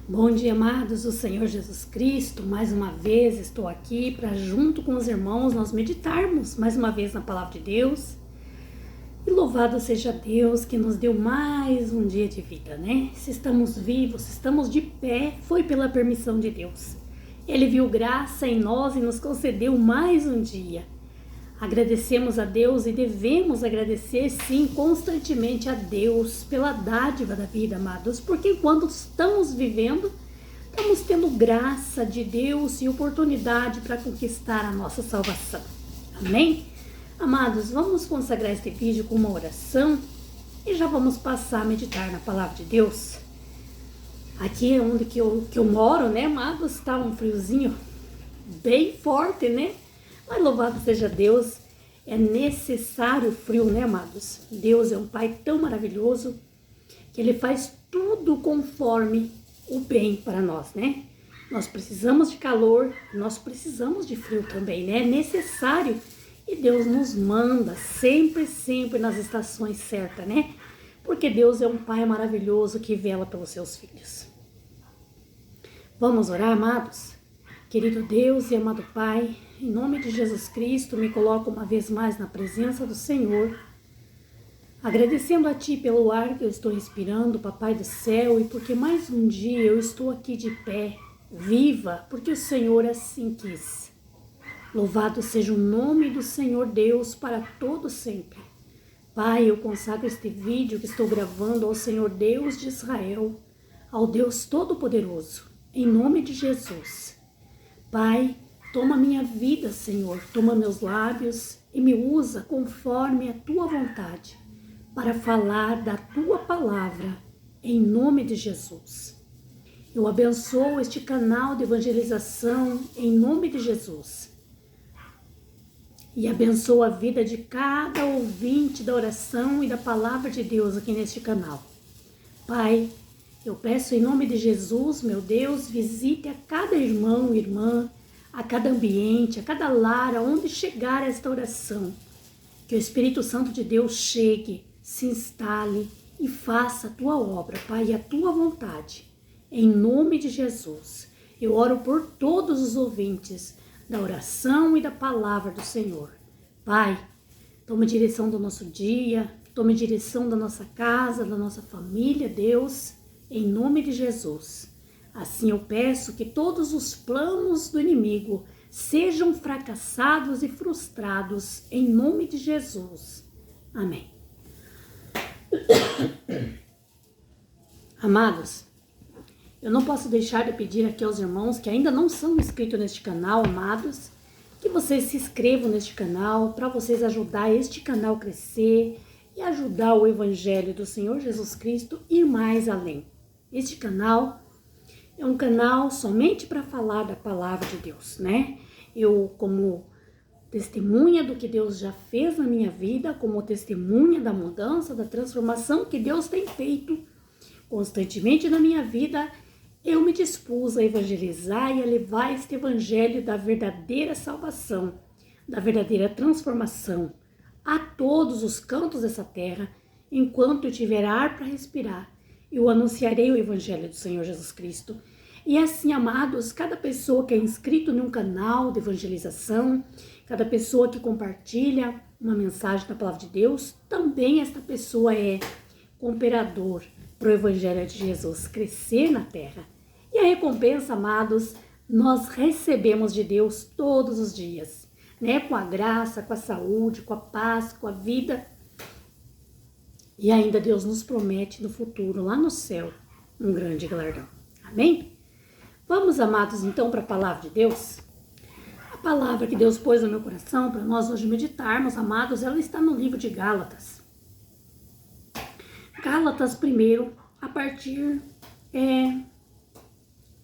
Bom dia, amados do Senhor Jesus Cristo. Mais uma vez estou aqui para, junto com os irmãos, nós meditarmos mais uma vez na palavra de Deus. E louvado seja Deus que nos deu mais um dia de vida, né? Se estamos vivos, se estamos de pé, foi pela permissão de Deus. Ele viu graça em nós e nos concedeu mais um dia. Agradecemos a Deus e devemos agradecer, sim, constantemente a Deus pela dádiva da vida, amados, porque enquanto estamos vivendo, estamos tendo graça de Deus e oportunidade para conquistar a nossa salvação. Amém? Amados, vamos consagrar este vídeo com uma oração e já vamos passar a meditar na palavra de Deus. Aqui é onde que eu moro, né, amados? Está um friozinho bem forte, né? Mas louvado seja Deus, é necessário frio, né, amados? Deus é um Pai tão maravilhoso que Ele faz tudo conforme o bem para nós, né? Nós precisamos de calor, nós precisamos de frio também, né? É necessário e Deus nos manda sempre nas estações certas, né? Porque Deus é um Pai maravilhoso que vela pelos seus filhos. Vamos orar, amados? Querido Deus e amado Pai, em nome de Jesus Cristo, me coloco uma vez mais na presença do Senhor, agradecendo a Ti pelo ar que eu estou respirando, Papai do céu, e porque mais um dia eu estou aqui de pé, viva, porque o Senhor assim quis. Louvado seja o nome do Senhor Deus para todo sempre. Pai, eu consagro este vídeo que estou gravando ao Senhor Deus de Israel, ao Deus Todo-Poderoso, em nome de Jesus. Pai, toma minha vida, Senhor, toma meus lábios e me usa conforme a Tua vontade para falar da Tua palavra, em nome de Jesus. Eu abençoo este canal de evangelização em nome de Jesus e abençoo a vida de cada ouvinte da oração e da palavra de Deus aqui neste canal. Pai, eu peço em nome de Jesus, meu Deus, visite a cada irmão e irmã, a cada ambiente, a cada lar, aonde chegar esta oração. Que o Espírito Santo de Deus chegue, se instale e faça a Tua obra, Pai, e a Tua vontade. Em nome de Jesus, eu oro por todos os ouvintes da oração e da palavra do Senhor. Pai, tome direção do nosso dia, tome direção da nossa casa, da nossa família, Deus, em nome de Jesus. Assim eu peço que todos os planos do inimigo sejam fracassados e frustrados em nome de Jesus. Amém. Amados, eu não posso deixar de pedir aqui aos irmãos que ainda não são inscritos neste canal, amados, que vocês se inscrevam neste canal para vocês ajudar este canal a crescer e ajudar o Evangelho do Senhor Jesus Cristo ir mais além. Este canal é um canal somente para falar da palavra de Deus, né? Eu, como testemunha do que Deus já fez na minha vida, como testemunha da mudança, da transformação que Deus tem feito constantemente na minha vida, eu me dispus a evangelizar e a levar este evangelho da verdadeira salvação, da verdadeira transformação a todos os cantos dessa terra, enquanto eu tiver ar para respirar. Eu anunciarei o Evangelho do Senhor Jesus Cristo. E assim, amados, cada pessoa que é inscrito num canal de evangelização, cada pessoa que compartilha uma mensagem da palavra de Deus, também esta pessoa é cooperador para o Evangelho de Jesus crescer na terra. E a recompensa, amados, nós recebemos de Deus todos os dias, né? Com a graça, com a saúde, com a paz, com a vida. E ainda Deus nos promete no futuro, lá no céu, um grande galardão. Amém? Vamos, amados, então, para a palavra de Deus? A palavra que Deus pôs no meu coração para nós hoje meditarmos, amados, ela está no livro de Gálatas. Gálatas 1, a partir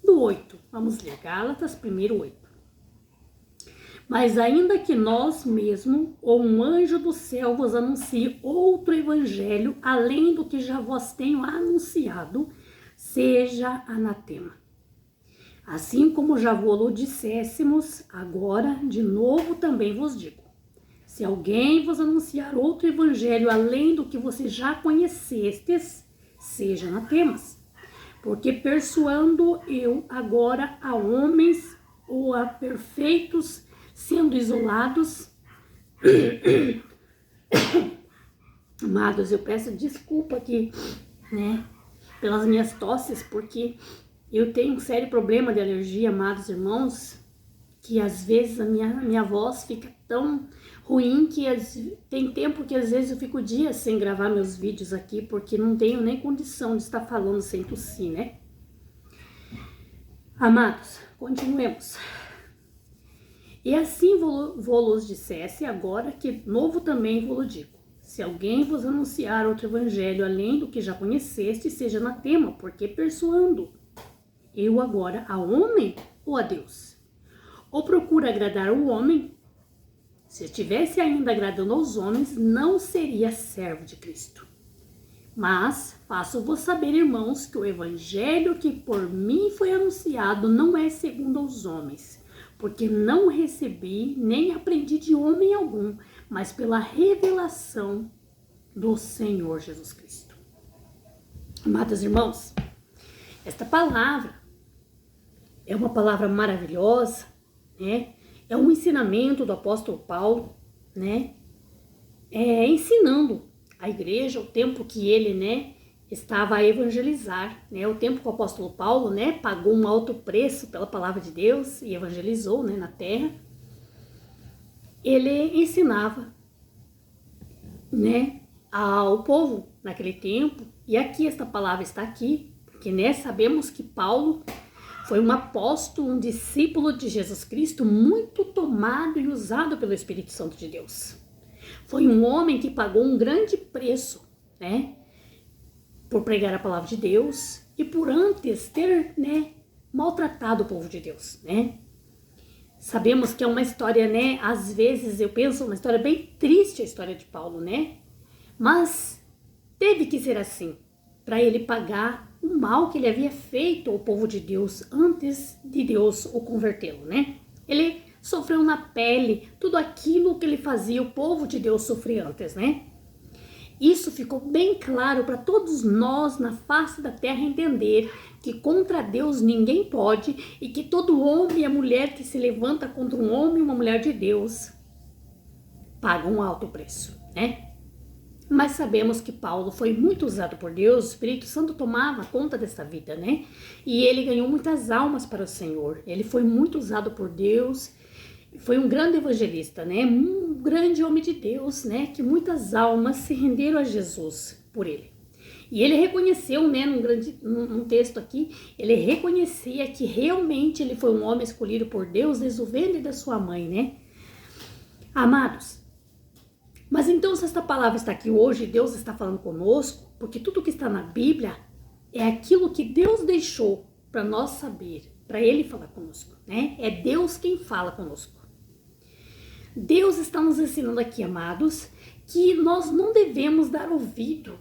do 8. Vamos ler, Gálatas 1, 8. Mas ainda que nós mesmo, ou um anjo do céu vos anuncie outro evangelho, além do que já vos tenho anunciado, seja anatema. Assim como já vos disséssemos, agora de novo também vos digo. Se alguém vos anunciar outro evangelho além do que vocês já conhecestes, seja anatemas. porque persuando eu agora a homens ou a perfeitos, sendo isolados. Amados, eu peço desculpa aqui, né, pelas minhas tosses, porque eu tenho um sério problema de alergia, amados irmãos, que às vezes a minha voz fica tão ruim que tem tempo que às vezes eu fico dias sem gravar meus vídeos aqui, porque não tenho nem condição de estar falando sem tossir, né? Amados, continuemos. E assim vos dissesse, agora que novo também vos digo. Se alguém vos anunciar outro evangelho além do que já conheceste, seja anatema, porque persuando eu agora a homem ou a Deus? Ou procura agradar ao homem? Se estivesse ainda agradando aos homens, não seria servo de Cristo. Mas faço-vos saber, irmãos, que o evangelho que por mim foi anunciado não é segundo aos homens, porque não recebi nem aprendi de homem algum, mas pela revelação do Senhor Jesus Cristo. Amados irmãos, esta palavra é uma palavra maravilhosa, né? É um ensinamento do apóstolo Paulo, né? Ensinando a igreja, o tempo que ele, né, estava a evangelizar, né? O tempo que o apóstolo Paulo, né, pagou um alto preço pela palavra de Deus e evangelizou, né, na terra. Ele ensinava, né, ao povo naquele tempo, e aqui esta palavra está aqui, porque, né, sabemos que Paulo foi um apóstolo, um discípulo de Jesus Cristo, muito tomado e usado pelo Espírito Santo de Deus. Foi um homem que pagou um grande preço, né, por pregar a palavra de Deus e por antes ter, né, maltratado o povo de Deus, né. Sabemos que é uma história, né, às vezes eu penso, uma história bem triste a história de Paulo, né, mas teve que ser assim, para ele pagar o mal que ele havia feito ao povo de Deus antes de Deus o convertê-lo, né? Ele sofreu na pele tudo aquilo que ele fazia o povo de Deus sofrer antes, né? Isso ficou bem claro para todos nós na face da terra entender que contra Deus ninguém pode e que todo homem e a mulher que se levanta contra um homem e uma mulher de Deus paga um alto preço, né? Mas sabemos que Paulo foi muito usado por Deus, o Espírito Santo tomava conta dessa vida, né? E ele ganhou muitas almas para o Senhor. Ele foi muito usado por Deus, foi um grande evangelista, né? Um grande homem de Deus, né? Que muitas almas se renderam a Jesus por ele. E ele reconheceu, né, num texto aqui, ele reconhecia que realmente ele foi um homem escolhido por Deus desde o ventre da sua mãe, né? Amados, mas então, se esta palavra está aqui hoje, Deus está falando conosco, porque tudo que está na Bíblia é aquilo que Deus deixou para nós saber, para Ele falar conosco, né? É Deus quem fala conosco. Deus está nos ensinando aqui, amados, que nós não devemos dar ouvido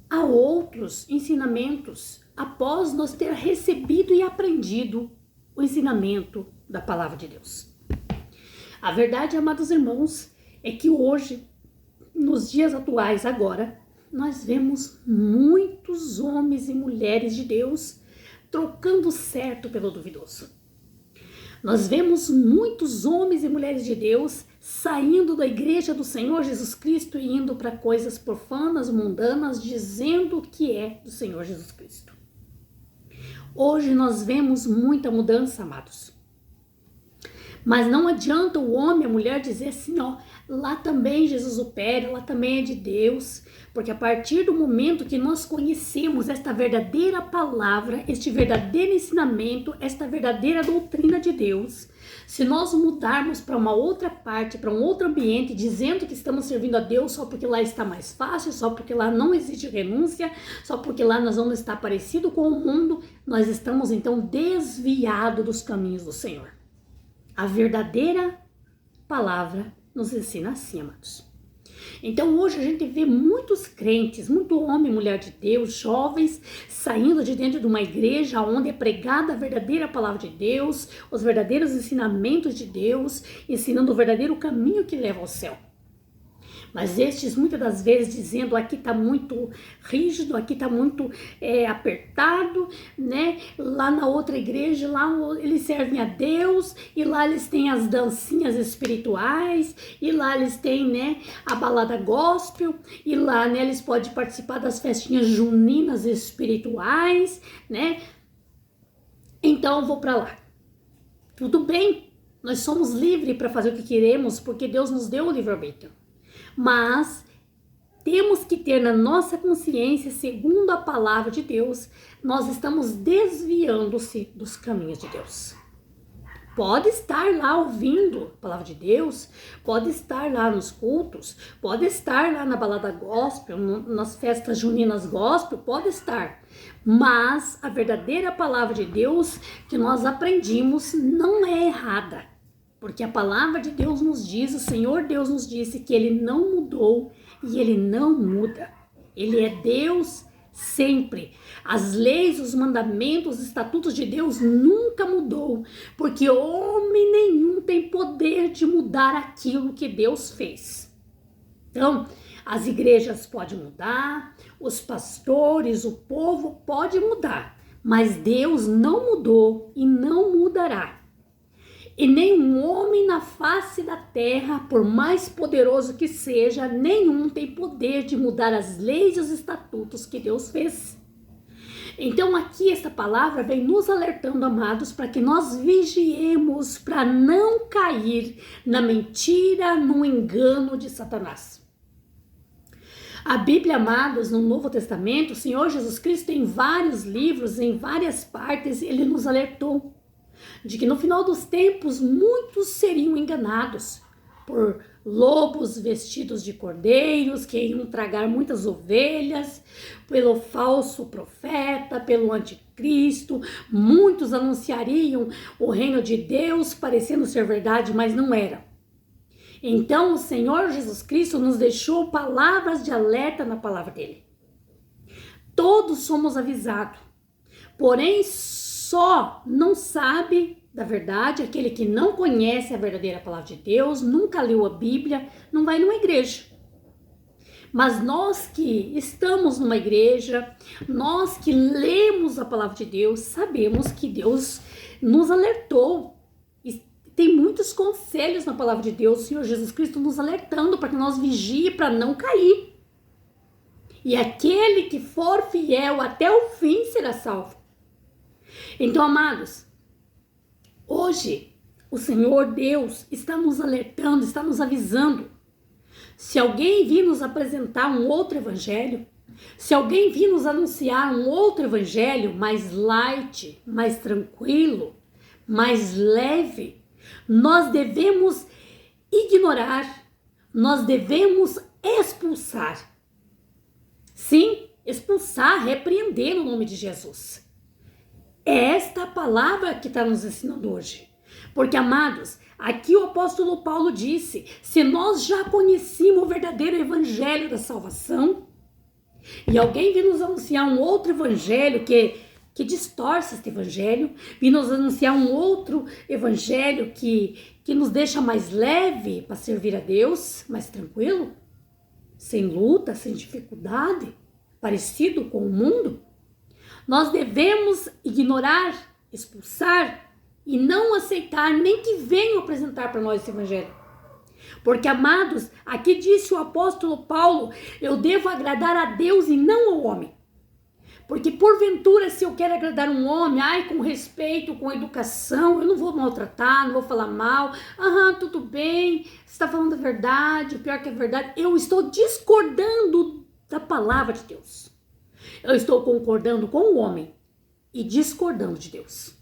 a outros ensinamentos após nós ter recebido e aprendido o ensinamento da palavra de Deus. A verdade, amados irmãos, é que hoje, nos dias atuais agora, nós vemos muitos homens e mulheres de Deus trocando o certo pelo duvidoso. Nós vemos muitos homens e mulheres de Deus saindo da igreja do Senhor Jesus Cristo e indo para coisas profanas, mundanas, dizendo que é do Senhor Jesus Cristo. Hoje nós vemos muita mudança, amados. Mas não adianta o homem, a mulher dizer assim, ó, lá também Jesus opera, lá também é de Deus, porque a partir do momento que nós conhecemos esta verdadeira palavra, este verdadeiro ensinamento, esta verdadeira doutrina de Deus, se nós mudarmos para uma outra parte, para um outro ambiente, dizendo que estamos servindo a Deus só porque lá está mais fácil, só porque lá não existe renúncia, só porque lá nós vamos estar parecido com o mundo, nós estamos então desviados dos caminhos do Senhor. A verdadeira palavra nos ensina assim, amados. Então hoje a gente vê muitos crentes, muito homem e mulher de Deus, jovens, saindo de dentro de uma igreja onde é pregada a verdadeira palavra de Deus, os verdadeiros ensinamentos de Deus, ensinando o verdadeiro caminho que leva ao céu. Mas estes muitas das vezes dizendo aqui está muito rígido, aqui está muito apertado, né? Lá na outra igreja, lá eles servem a Deus e lá eles têm as dancinhas espirituais e lá eles têm, né, a balada gospel e lá, né, eles podem participar das festinhas juninas espirituais, né? Então eu vou para lá. Tudo bem, nós somos livres para fazer o que queremos porque Deus nos deu o livre-arbítrio. Mas temos que ter na nossa consciência, segundo a palavra de Deus, nós estamos desviando-se dos caminhos de Deus. Pode estar lá ouvindo a palavra de Deus, pode estar lá nos cultos, pode estar lá na balada gospel, nas festas juninas gospel, pode estar. Mas a verdadeira palavra de Deus que nós aprendimos não é errada. Porque a palavra de Deus nos diz, o Senhor Deus nos disse que Ele não mudou e Ele não muda. Ele é Deus sempre. As leis, os mandamentos, os estatutos de Deus nunca mudou. Porque homem nenhum tem poder de mudar aquilo que Deus fez. Então, as igrejas podem mudar, os pastores, o povo pode mudar. Mas Deus não mudou e não mudará. E nenhum homem na face da terra, por mais poderoso que seja, nenhum tem poder de mudar as leis e os estatutos que Deus fez. Então aqui esta palavra vem nos alertando, amados, para que nós vigiemos para não cair na mentira, no engano de Satanás. A Bíblia, amados, no Novo Testamento, o Senhor Jesus Cristo em vários livros, em várias partes, Ele nos alertou de que no final dos tempos muitos seriam enganados por lobos vestidos de cordeiros, que iam tragar muitas ovelhas, pelo falso profeta, pelo anticristo. Muitos anunciariam o reino de Deus parecendo ser verdade, mas não era. Então o Senhor Jesus Cristo nos deixou palavras de alerta na palavra dele. Todos somos avisados, porém só não sabe da verdade aquele que não conhece a verdadeira palavra de Deus, nunca leu a Bíblia, não vai numa igreja. Mas nós que estamos numa igreja, nós que lemos a palavra de Deus, sabemos que Deus nos alertou. E tem muitos conselhos na palavra de Deus, o Senhor Jesus Cristo nos alertando para que nós vigiem para não cair. E aquele que for fiel até o fim será salvo. Então, amados, hoje o Senhor Deus está nos alertando, está nos avisando. Se alguém vir nos apresentar um outro evangelho, se alguém vir nos anunciar um outro evangelho mais light, mais tranquilo, mais leve, nós devemos ignorar, nós devemos expulsar. Sim, expulsar, repreender no nome de Jesus. É esta a palavra que está nos ensinando hoje. Porque, amados, aqui o apóstolo Paulo disse, se nós já conhecemos o verdadeiro evangelho da salvação, e alguém vir nos anunciar um outro evangelho que distorce este evangelho, vir nos anunciar um outro evangelho que nos deixa mais leve para servir a Deus, mais tranquilo, sem luta, sem dificuldade, parecido com o mundo, nós devemos ignorar, expulsar e não aceitar nem que venham apresentar para nós esse evangelho. Porque, amados, aqui disse o apóstolo Paulo, eu devo agradar a Deus e não ao homem. Porque porventura, se eu quero agradar um homem, com respeito, com educação, eu não vou maltratar, não vou falar mal. Tudo bem, você está falando a verdade, o pior que é verdade. Eu estou discordando da palavra de Deus. Eu estou concordando com o homem e discordando de Deus.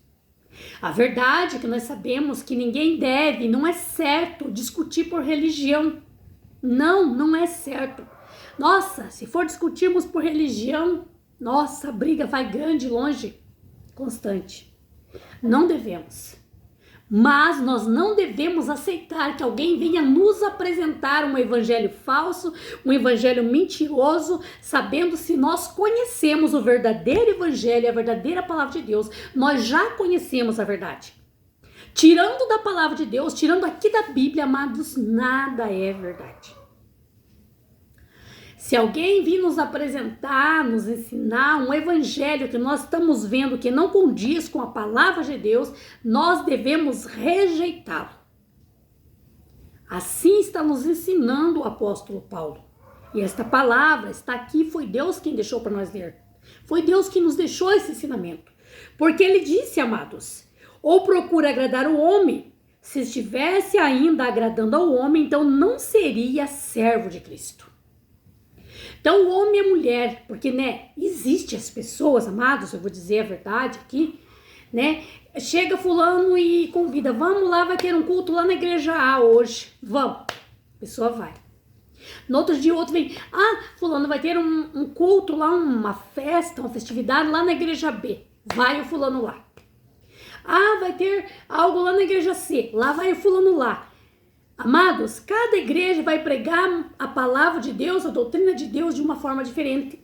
A verdade é que nós sabemos que ninguém deve, não é certo discutir por religião. Não é certo. Nossa, se for discutirmos por religião, nossa, a briga vai grande, longe, constante. Não devemos. Mas nós não devemos aceitar que alguém venha nos apresentar um evangelho falso, um evangelho mentiroso, sabendo se nós conhecemos o verdadeiro evangelho, a verdadeira palavra de Deus, nós já conhecemos a verdade. Tirando da palavra de Deus, tirando aqui da Bíblia, amados, nada é verdade. Se alguém vir nos apresentar, nos ensinar um evangelho que nós estamos vendo que não condiz com a palavra de Deus, nós devemos rejeitá-lo. Assim está nos ensinando o apóstolo Paulo. E esta palavra está aqui, foi Deus quem deixou para nós ler. Foi Deus que nos deixou esse ensinamento. Porque ele disse, amados, ou procura agradar o homem. Se estivesse ainda agradando ao homem, então não seria servo de Cristo. Então, o homem e a mulher, porque, né, existe as pessoas, amados, eu vou dizer a verdade aqui, né, chega fulano e convida, vamos lá, vai ter um culto lá na igreja A hoje, vamos, a pessoa vai. No outro dia, o outro vem, fulano vai ter um culto lá, uma festa, uma festividade lá na igreja B, vai o fulano lá. Vai ter algo lá na igreja C, lá vai o fulano lá. Amados, cada igreja vai pregar a palavra de Deus, a doutrina de Deus de uma forma diferente.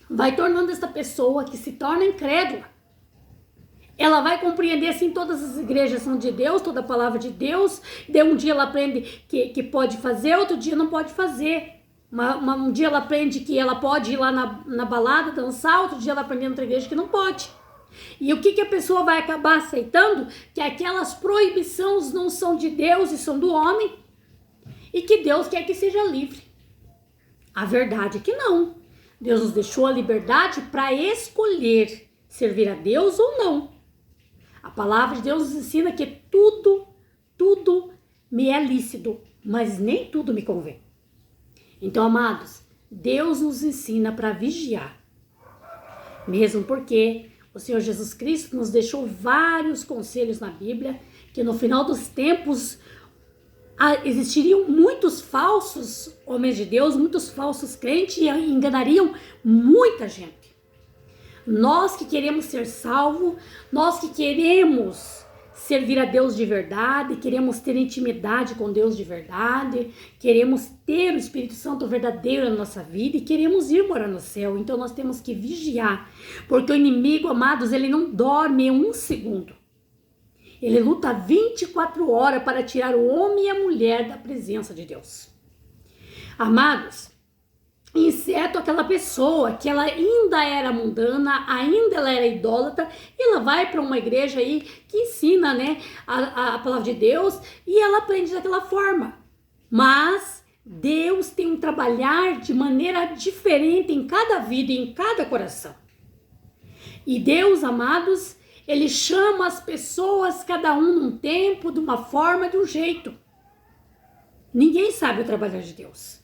Vai tornando essa pessoa que se torna incrédula. Ela vai compreender assim, todas as igrejas são de Deus, toda a palavra de Deus. Daí um dia ela aprende que pode fazer, outro dia não pode fazer. Um dia ela aprende que ela pode ir lá na balada, dançar, outro dia ela aprende em outra igreja que não pode. E o que a pessoa vai acabar aceitando? Que aquelas proibições não são de Deus e são do homem. E que Deus quer que seja livre. A verdade é que não. Deus nos deixou a liberdade para escolher servir a Deus ou não. A palavra de Deus nos ensina que tudo me é lícito, mas nem tudo me convém. Então, amados, Deus nos ensina para vigiar. Mesmo porque o Senhor Jesus Cristo nos deixou vários conselhos na Bíblia, que no final dos tempos existiriam muitos falsos homens de Deus, muitos falsos crentes e enganariam muita gente. Nós que queremos ser salvos, nós que queremos servir a Deus de verdade, queremos ter intimidade com Deus de verdade, queremos ter o Espírito Santo verdadeiro na nossa vida e queremos ir morar no céu. Então nós temos que vigiar, porque o inimigo, amados, ele não dorme um segundo. Ele luta 24 horas para tirar o homem e a mulher da presença de Deus. Amados, exceto aquela pessoa que ela ainda era mundana, ainda ela era idólatra, e ela vai para uma igreja aí que ensina, né, a palavra de Deus e ela aprende daquela forma. Mas Deus tem um trabalhar de maneira diferente em cada vida e em cada coração. E Deus, amados, ele chama as pessoas, cada um num tempo, de uma forma, de um jeito. Ninguém sabe o trabalhar de Deus.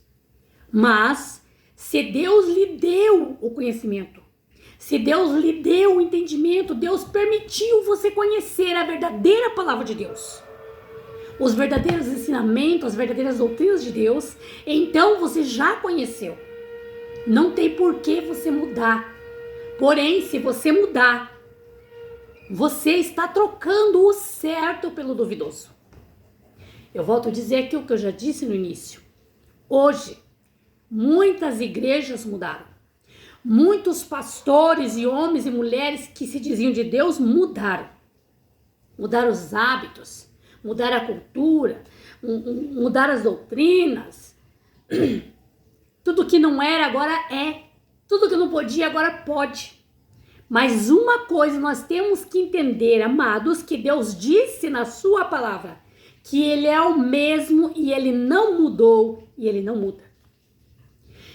Mas se Deus lhe deu o conhecimento, se Deus lhe deu o entendimento, Deus permitiu você conhecer a verdadeira palavra de Deus, os verdadeiros ensinamentos, as verdadeiras doutrinas de Deus, então você já conheceu. Não tem por que você mudar. Porém, se você mudar, você está trocando o certo pelo duvidoso. Eu volto a dizer aqui o que eu já disse no início. Hoje, muitas igrejas mudaram. Muitos pastores e homens e mulheres que se diziam de Deus mudaram. Mudaram os hábitos, mudaram a cultura, mudaram as doutrinas. Tudo que não era agora é. Tudo que não podia agora pode. Mas uma coisa nós temos que entender, amados, que Deus disse na sua palavra, que ele é o mesmo e ele não mudou e ele não muda.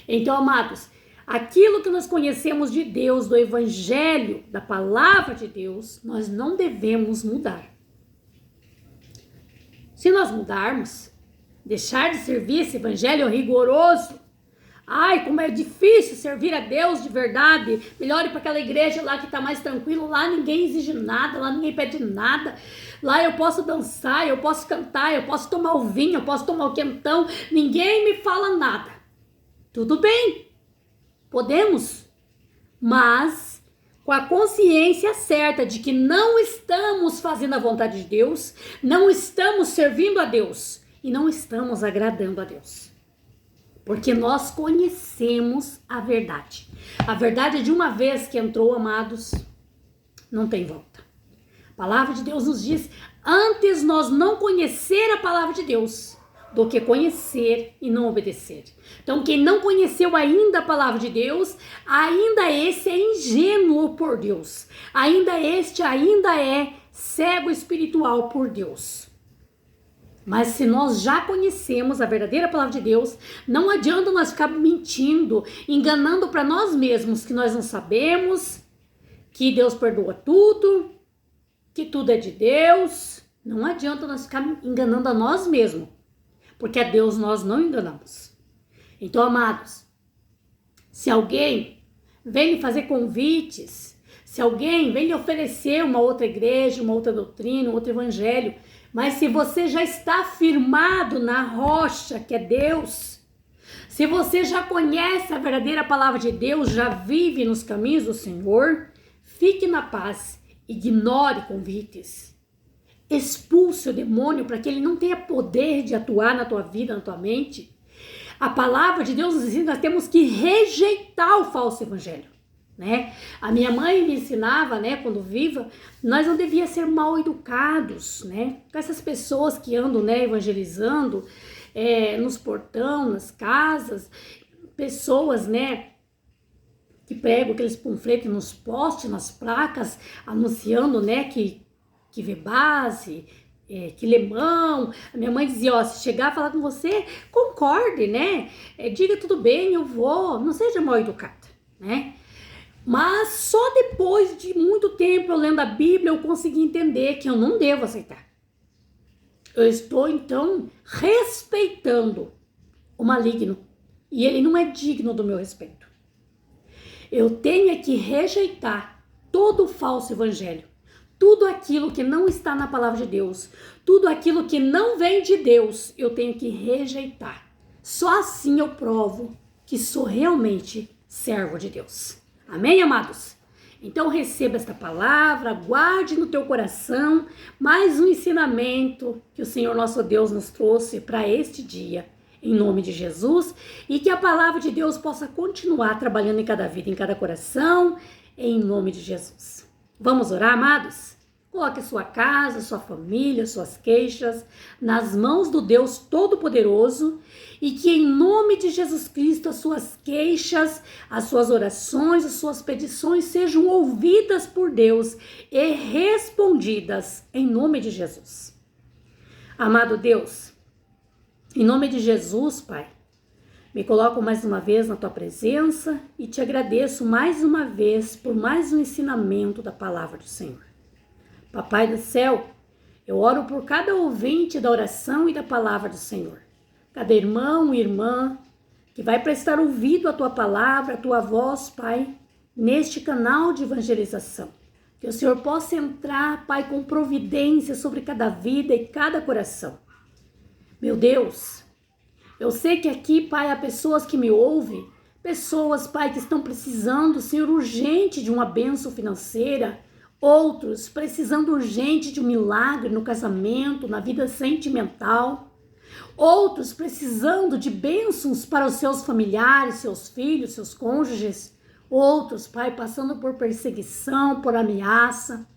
Então, amados, aquilo que nós conhecemos de Deus, do evangelho, da palavra de Deus, nós não devemos mudar. Se nós mudarmos, deixar de servir esse evangelho rigoroso, como é difícil servir a Deus de verdade, melhor ir para aquela igreja lá que está mais tranquilo, lá ninguém exige nada, lá ninguém pede nada, lá eu posso dançar, eu posso cantar, eu posso tomar o vinho, eu posso tomar o quentão, ninguém me fala nada. Tudo bem, podemos, mas com a consciência certa de que não estamos fazendo a vontade de Deus, não estamos servindo a Deus e não estamos agradando a Deus. Porque nós conhecemos a verdade. A verdade, de uma vez que entrou, amados, não tem volta. A palavra de Deus nos diz, antes nós não conhecer a palavra de Deus do que conhecer e não obedecer. Então, quem não conheceu ainda a palavra de Deus, ainda esse é ingênuo por Deus. Ainda é cego espiritual por Deus. Mas se nós já conhecemos a verdadeira palavra de Deus, não adianta nós ficar mentindo, enganando para nós mesmos que nós não sabemos, que Deus perdoa tudo, que tudo é de Deus. Não adianta nós ficar enganando a nós mesmos, porque a Deus nós não enganamos. Então, amados, se alguém vem lhe fazer convites, se alguém vem lhe oferecer uma outra igreja, uma outra doutrina, um outro evangelho, mas se você já está firmado na rocha que é Deus, se você já conhece a verdadeira palavra de Deus, já vive nos caminhos do Senhor, fique na paz, ignore convites. Expulse o demônio para que ele não tenha poder de atuar na tua vida, na tua mente. A palavra de Deus nos ensina que nós temos que rejeitar o falso evangelho, né? A minha mãe me ensinava, né, quando viva, nós não devíamos ser mal educados, né? Com essas pessoas que andam, né, evangelizando nos portão, nas casas, pessoas, né, que pregam aqueles panfletos nos postes, nas placas, anunciando, né, que vê base, que lê mão. A minha mãe dizia, ó, se chegar a falar com você, concorde, né? Diga tudo bem, eu vou, não seja mal educada, né? Mas só depois de muito tempo eu lendo a Bíblia, eu consegui entender que eu não devo aceitar. Eu estou, então, respeitando o maligno. E ele não é digno do meu respeito. Eu tenho que rejeitar todo o falso evangelho. Tudo aquilo que não está na palavra de Deus, tudo aquilo que não vem de Deus, eu tenho que rejeitar. Só assim eu provo que sou realmente servo de Deus. Amém, amados? Então receba esta palavra, guarde no teu coração mais um ensinamento que o Senhor nosso Deus nos trouxe para este dia, em nome de Jesus, e que a palavra de Deus possa continuar trabalhando em cada vida, em cada coração, em nome de Jesus. Vamos orar, amados? Coloque sua casa, sua família, suas queixas nas mãos do Deus Todo-Poderoso e que em nome de Jesus Cristo as suas queixas, as suas orações, as suas petições sejam ouvidas por Deus e respondidas em nome de Jesus. Amado Deus, em nome de Jesus, Pai, me coloco mais uma vez na Tua presença e te agradeço mais uma vez por mais um ensinamento da palavra do Senhor. Papai do céu, eu oro por cada ouvinte da oração e da palavra do Senhor. Cada irmão e irmã que vai prestar ouvido à Tua palavra, à Tua voz, Pai, neste canal de evangelização. Que o Senhor possa entrar, Pai, com providência sobre cada vida e cada coração. Meu Deus, eu sei que aqui, Pai, há pessoas que me ouvem, pessoas, Pai, que estão precisando, Senhor, urgente de uma bênção financeira, outros precisando urgente de um milagre no casamento, na vida sentimental, outros precisando de bênçãos para os seus familiares, seus filhos, seus cônjuges, outros, Pai, passando por perseguição, por ameaça,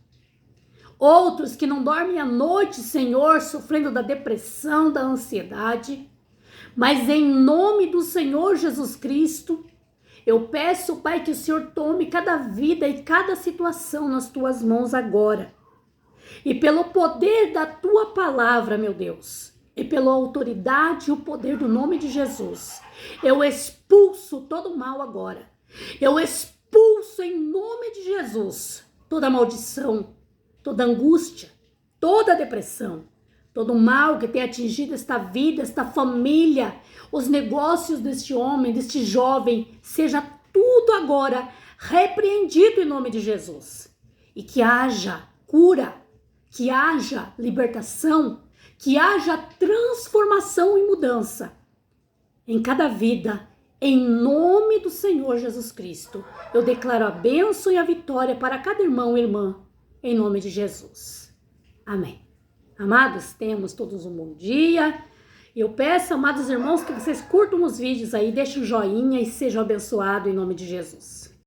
outros que não dormem à noite, Senhor, sofrendo da depressão, da ansiedade. Mas em nome do Senhor Jesus Cristo, eu peço, Pai, que o Senhor tome cada vida e cada situação nas Tuas mãos agora. E pelo poder da Tua palavra, meu Deus, e pela autoridade e o poder do nome de Jesus, eu expulso todo mal agora. Eu expulso em nome de Jesus toda maldição, toda angústia, toda depressão, todo mal que tem atingido esta vida, esta família, os negócios deste homem, deste jovem, seja tudo agora repreendido em nome de Jesus. E que haja cura, que haja libertação, que haja transformação e mudança em cada vida, em nome do Senhor Jesus Cristo. Eu declaro a bênção e a vitória para cada irmão e irmã, em nome de Jesus. Amém. Amados, tenhamos todos um bom dia. Eu peço, amados irmãos, que vocês curtam os vídeos aí, deixem um joinha e sejam abençoados em nome de Jesus.